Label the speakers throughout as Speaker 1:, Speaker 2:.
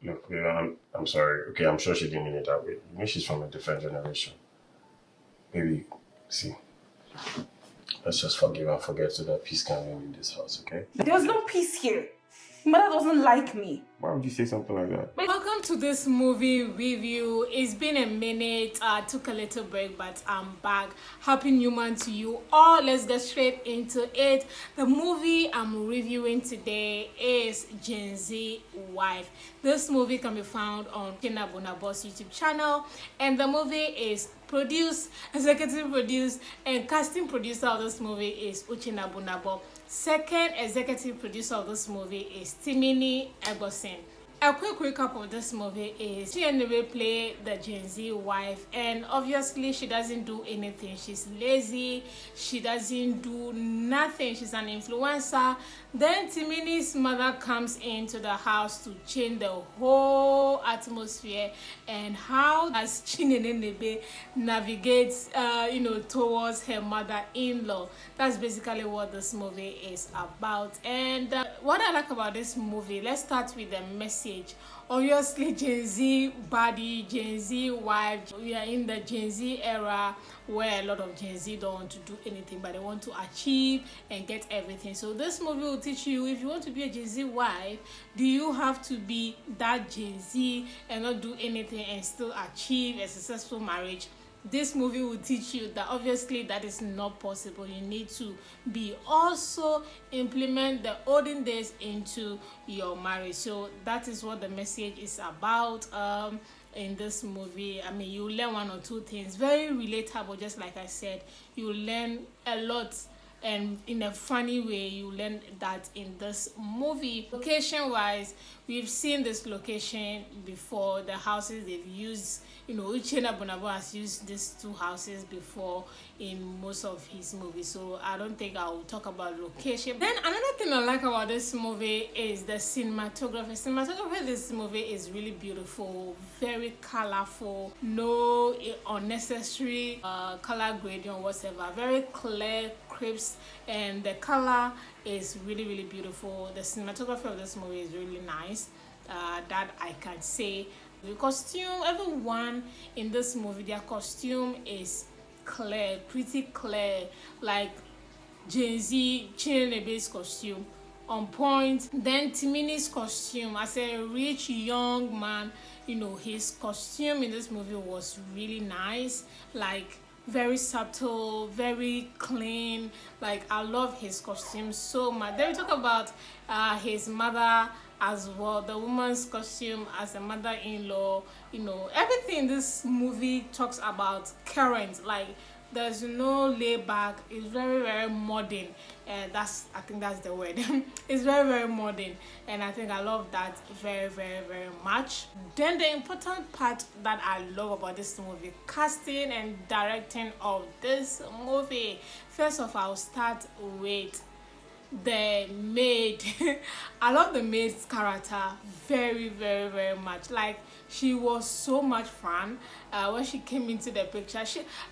Speaker 1: Look, I'm sorry. Okay, I'm sure she didn't mean it that way. You know, she's from a different generation. Maybe, see, let's just forgive and forget so that peace can reign in this house, okay?
Speaker 2: There was no peace here. Mother doesn't like me.
Speaker 1: Why would you say something like that?
Speaker 3: Welcome to this movie review. It's been a minute. I took a little break, but I'm back. Happy New Month to you all. Let's get straight into it. The movie I'm reviewing today is Gen Z Wife. This movie can be found on Chinenye's YouTube channel, and the movie is produced, executive produced, and casting producer of this movie is Nnebe. Second executive producer of this movie is Timini, Egbuson. A quick recap of this movie is Nnebe play the Gen Z wife, and obviously she doesn't do anything. She's lazy, she doesn't do nothing, she's an influencer. Then Timini's mother comes into the house to change the whole atmosphere, and how does Chinenye navigates towards her mother-in-law. That's basically what this movie is about. And what I like about this movie, let's start with the message. Obviously, Gen Z body, Gen Z wife. We are in the Gen Z era where a lot of Gen Z don't want to do anything, but they want to achieve and get everything. So this movie will teach you, if you want to be a Gen Z wife, do you have to be that Gen Z and not do anything and still achieve a successful marriage? This movie will teach you that obviously that is not possible. You need to be also implement the olden days into your marriage. So that is what the message is about in this movie. I mean, you learn one or two things, very relatable. Just like I said, you learn a lot, and in a funny way you learn that in this movie. Location wise, we've seen this location before. The houses they've used, Nnebe has used these two houses before in most of his movies, so I don't think I will talk about location. Then another thing I like about this movie is the cinematography. This movie is really beautiful, very colorful, no unnecessary color grading or whatever, very clear, crisp, and the color is really beautiful. The cinematography of this movie is really nice, that I can say. The costume, everyone in this movie, their costume is clear, pretty clear, like Gen Z Chinenye's costume on point. Then Timini's costume as a rich young man, his costume in this movie was really nice, like very subtle, very clean. Like, I love his costume so much. Then we talk about his mother as well, the woman's costume as a mother-in-law. Everything in this movie talks about current, like there's no layback. It's very modern, and I think that's the word. It's very modern, and I think I love that very much. Then the important part that I love about this movie, casting and directing of this movie. First off, I'll start with the maid. I love the maid's character very much. Like, she was so much fun when she came into the picture.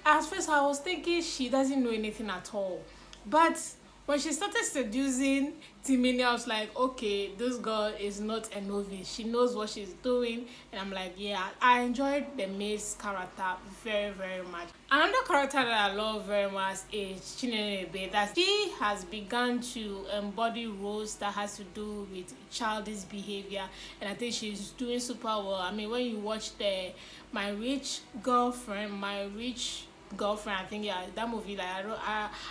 Speaker 3: At first I was thinking she doesn't know anything at all, but when she started seducing Timini, I was like, okay, this girl is not a novice. She knows what she's doing. And I'm like, yeah, I enjoyed the maid's character very much. Another character that I love very much is Chinenye, that she has begun to embody roles that has to do with childish behavior, and I think she's doing super well. I mean, when you watch My Rich Girlfriend, I think, yeah, that movie, like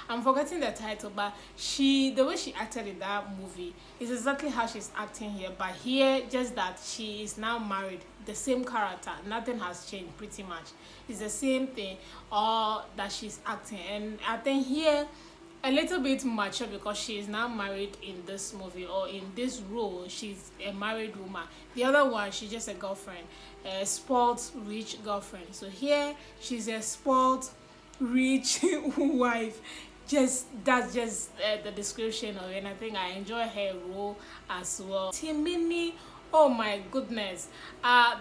Speaker 3: I'm forgetting the title, but the way she acted in that movie is exactly how she's acting here. But here, just that she is now married, the same character, nothing has changed pretty much. It's the same thing, or that she's acting. And I think here a little bit mature, because she is now married in this movie, or in this role she's a married woman. The other one, she's just a girlfriend, a spoiled rich girlfriend. So here she's a spoiled rich wife. That's just the description of it, and I think I enjoy her role as well. Timini, oh my goodness,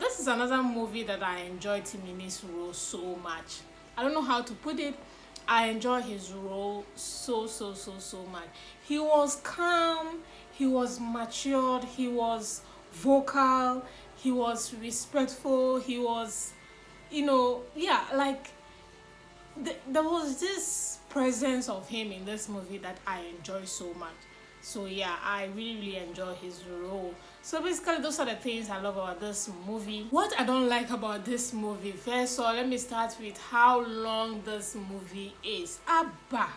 Speaker 3: this is another movie that I enjoy Timini's role so much. I don't know how to put it. I enjoy his role so much. He was calm, he was matured, he was vocal, he was respectful, he was, yeah, like there was this presence of him in this movie that I enjoy so much. So yeah, I really really enjoy his role. So basically those are the things I love about this movie. What I don't like about this movie, first of all, let me start with how long this movie is. Abba,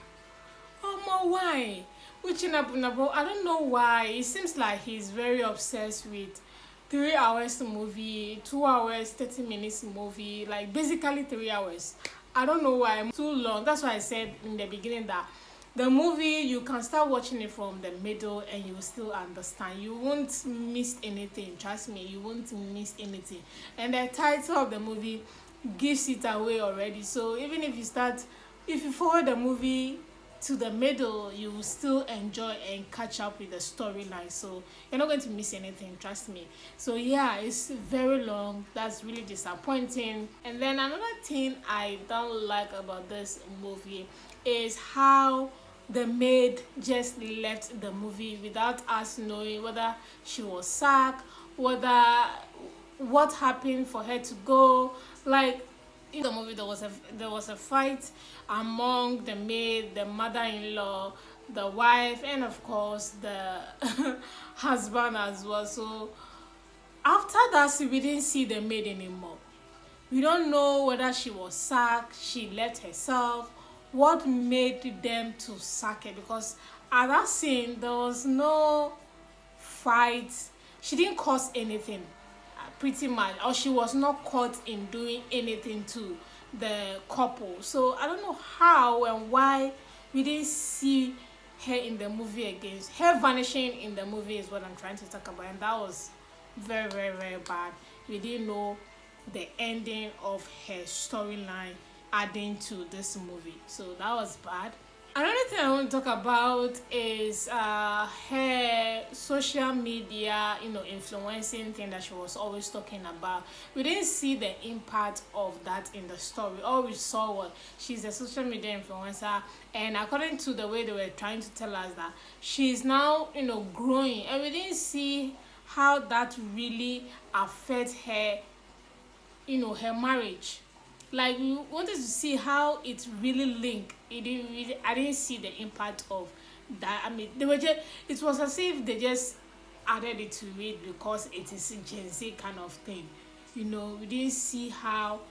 Speaker 3: why? I don't know why. It seems like he's very obsessed with 3 hours movie, 2 hours, 30 minutes movie, like basically 3 hours. I don't know why. Too long. That's why I said in the beginning that the movie, you can start watching it from the middle and you will still understand. You won't miss anything. Trust me, you won't miss anything. And the title of the movie gives it away already. So even if you forward the movie to the middle, you will still enjoy and catch up with the storyline. So you're not going to miss anything, trust me. So yeah, it's very long. That's really disappointing. And then another thing I don't like about this movie is how the maid just left the movie without us knowing whether she was sacked, what happened for her to go. Like in the movie, there was a fight among the maid, the mother-in-law, the wife, and of course the husband as well. So after that, we didn't see the maid anymore. We don't know whether she was sacked, she left herself, what made them to sack her, because at that scene there was no fight. She didn't cause anything, pretty much, or she was not caught in doing anything to the couple. So I don't know how and why we didn't see her in the movie again. Her vanishing in the movie is what I'm trying to talk about, and that was very very very bad. We didn't know the ending of her storyline adding to this movie, so that was bad. Another thing I want to talk about is her social media, influencing thing that she was always talking about. We didn't see the impact of that in the story. All we saw was she's a social media influencer, and according to the way they were trying to tell us that she's now, growing, and we didn't see how that really affects her, her marriage. Like we wanted to see how it really linked. I didn't see the impact of that. I mean, it was as if they just added it to it because it is a Gen Z kind of thing. We didn't see how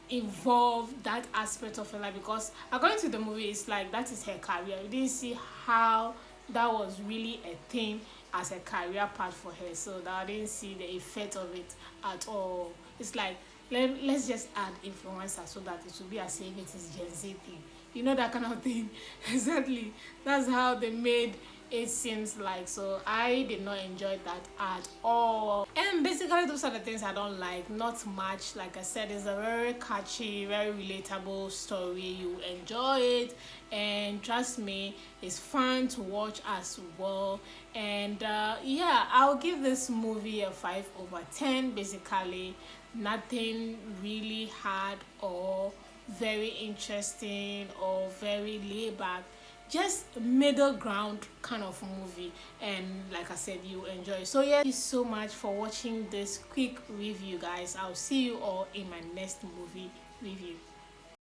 Speaker 3: involved that aspect of her life, because according to the movie, it's like that is her career. We didn't see how that was really a thing as a career path for her. So that I didn't see the effect of it at all. It's like, let's just add influencer so that it will be as if it is Gen Z thing. That kind of thing. Exactly. That's how they made it seems like. So I did not enjoy that at all. And basically those are the things I don't like. Not much. Like I said, it's a very catchy, very relatable story. You enjoy it, and trust me, it's fun to watch as well. And yeah, I'll give this movie a 5/10. Basically nothing really hard or very interesting or very laid back, just middle ground kind of movie, and like I said, you enjoy. So yeah, thank you so much for watching this quick review, guys. I'll see you all in my next movie review.